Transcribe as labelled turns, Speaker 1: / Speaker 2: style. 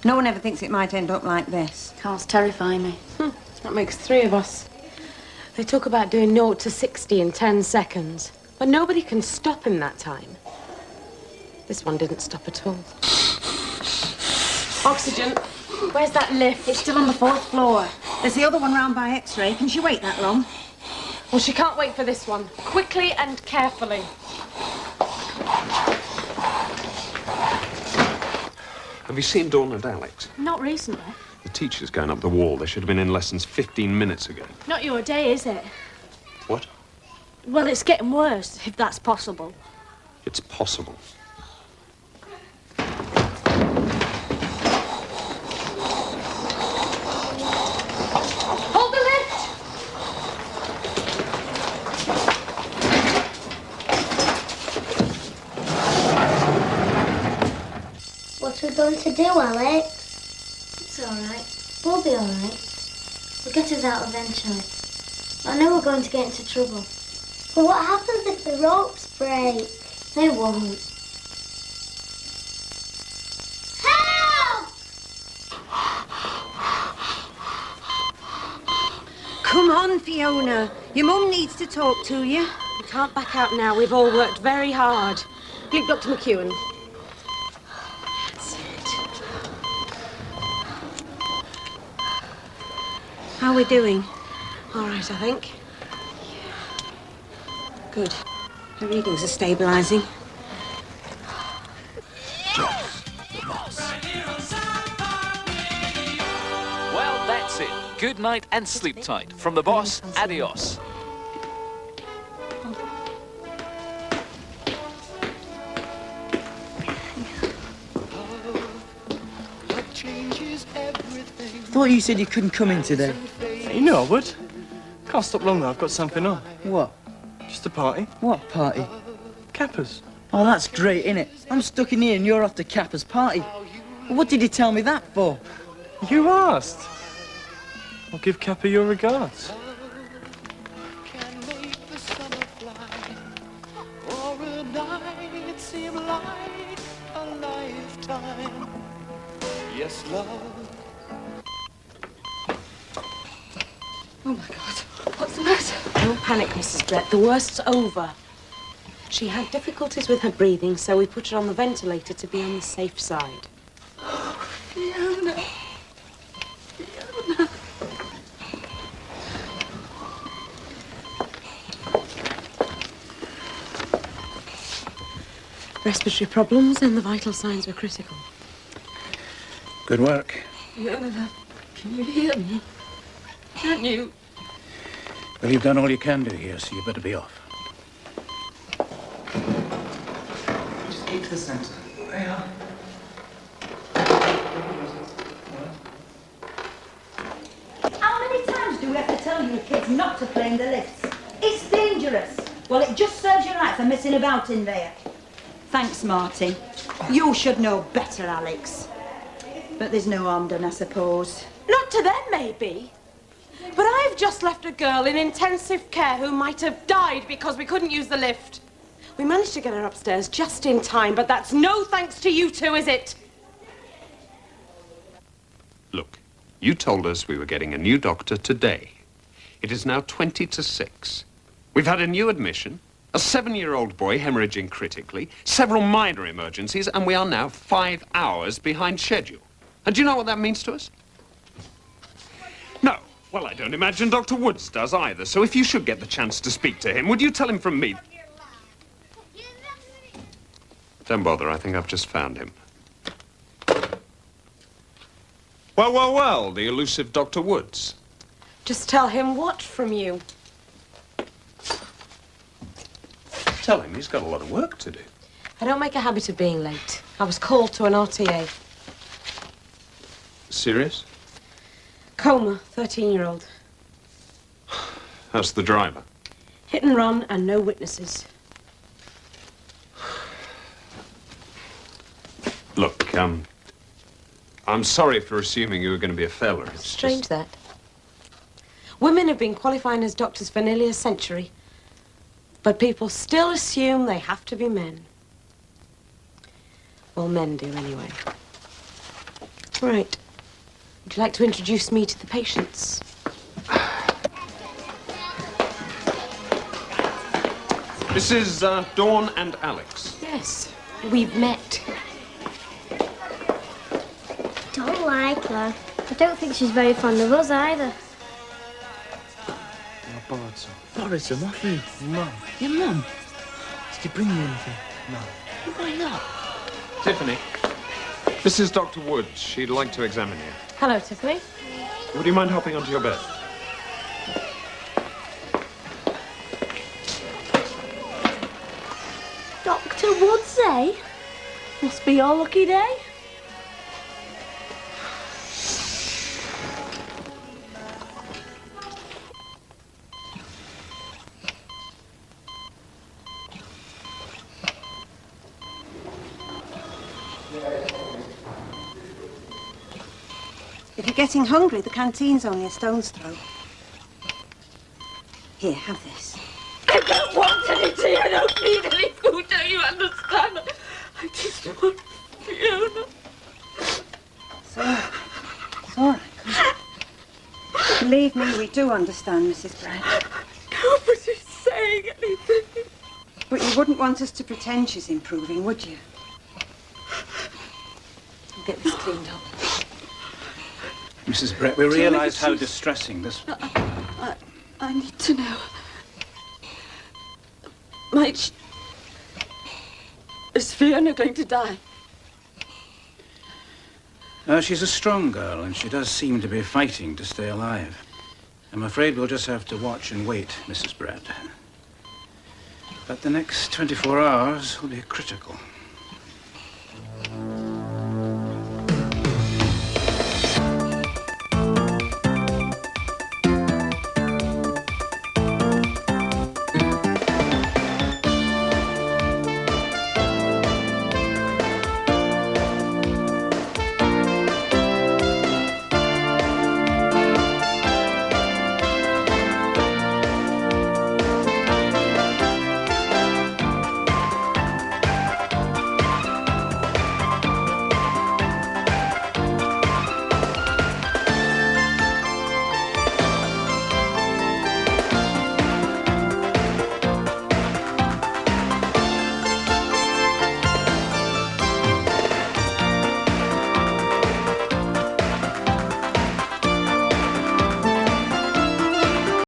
Speaker 1: No one ever thinks it might end up like this.
Speaker 2: Car's terrifying me.
Speaker 3: That makes 3 of us. They talk about doing 0 to 60 in 10 seconds, but nobody can stop him that time. This one didn't stop at all. Oxygen. Where's that lift?
Speaker 1: It's still on the 4th floor. There's the other one round by X-ray. Can she wait that long?
Speaker 3: Well, she can't wait for this one. Quickly and carefully.
Speaker 4: Have you seen Dawn and Alex?
Speaker 2: Not recently.
Speaker 4: The teacher's going up the wall. They should have been in lessons 15 minutes ago.
Speaker 2: Not your day, is it?
Speaker 4: What?
Speaker 2: Well, it's getting worse, if that's possible.
Speaker 4: It's possible.
Speaker 3: Hold the lift!
Speaker 5: What are we going to do, Alex? It's all right. We'll be all right. We'll get us out eventually. I know we're going to get into trouble. But what happens if the ropes break? They won't. Help!
Speaker 1: Come on, Fiona. Your mum needs to talk to you.
Speaker 3: We can't back out now. We've all worked very hard. Look, Dr. McEwen. That's it.
Speaker 1: How are we doing?
Speaker 3: All right, I think.
Speaker 1: Good. The readings are stabilising.
Speaker 6: Well, that's it. Good night and sleep tight. From the boss, adios.
Speaker 7: Thought you said you couldn't come in today.
Speaker 8: You know I would. Can't stop long though, I've got something on.
Speaker 7: What?
Speaker 8: Just a party.
Speaker 7: What party?
Speaker 8: Kappa's.
Speaker 7: Oh, that's great, innit? I'm stuck in here and you're off to Kappa's party. What did you tell me that for?
Speaker 8: You asked. I'll give Kappa your regards. Yes, love.
Speaker 3: Oh, my God. What's the matter? Don't panic, Mrs. Brett. The worst's over. She had difficulties with her breathing, so we put her on the ventilator to be on the safe side.
Speaker 2: Fiona. Fiona.
Speaker 3: Respiratory problems and the vital signs were critical.
Speaker 9: Good work.
Speaker 2: Fiona, can you hear me? Can you?
Speaker 9: Well, you've done all you can do here, so you better be off.
Speaker 7: Just keep to the centre. There you are.
Speaker 1: How many times do we have to tell you kids not to play in the lifts? It's dangerous. Well, it just serves you right for messing about in there. Thanks, Martin. You should know better, Alex. But there's no harm done, I suppose.
Speaker 3: Not to them, maybe. But I've just left a girl in intensive care who might have died because we couldn't use the lift. We managed to get her upstairs just in time, but that's no thanks to you two, is it?
Speaker 4: Look, you told us we were getting a new doctor today. It is now 20 to 6. We've had a new admission, a 7-year-old boy hemorrhaging critically, several minor emergencies, and we are now 5 hours behind schedule. And do you know what that means to us? No. Well, I don't imagine Dr. Woods does either, so if you should get the chance to speak to him, would you tell him from me? Don't bother, I think I've just found him. Well, well, well, the elusive Dr. Woods.
Speaker 3: Just tell him what from you?
Speaker 4: Tell him he's got a lot of work to do.
Speaker 3: I don't make a habit of being late. I was called to an RTA.
Speaker 4: Serious?
Speaker 3: Coma, 13-year-old.
Speaker 4: How's the driver?
Speaker 3: Hit and run and no witnesses.
Speaker 4: Look, I'm sorry for assuming you were going to be a fella. It's
Speaker 3: Strange
Speaker 4: just...
Speaker 3: that. Women have been qualifying as doctors for nearly a century, but people still assume they have to be men. Well, men do anyway. Right. Would you like to introduce me to the patients?
Speaker 4: This is Dawn and Alex.
Speaker 3: Yes, we've met.
Speaker 5: Don't like her. I don't think she's very fond of us either.
Speaker 2: Boris, I'm not you. Mum. Your mum? Did he bring you anything? No. Why not?
Speaker 4: Tiffany, this is Dr. Woods. She'd like to examine you.
Speaker 3: Hello, Tiffany.
Speaker 4: Would you mind hopping onto your bed?
Speaker 5: Dr. Woods, eh? Must be your lucky day.
Speaker 1: If you're getting hungry, the canteen's only a stone's throw. Here, have this.
Speaker 2: I don't want anything. I don't need any food. Don't you understand? I just want Fiona.
Speaker 1: It's all right. It's all right. Come. Believe me, we do understand, Mrs. Brett.
Speaker 2: Nobody's saying anything.
Speaker 1: But you wouldn't want us to pretend she's improving, would you? I'll get this cleaned up.
Speaker 9: Mrs. Brett, we realise how distressing this...
Speaker 2: I need to know. Is Fiona going to die?
Speaker 9: She's a strong girl, and she does seem to be fighting to stay alive. I'm afraid we'll just have to watch and wait, Mrs. Brett. But the next 24 hours will be critical.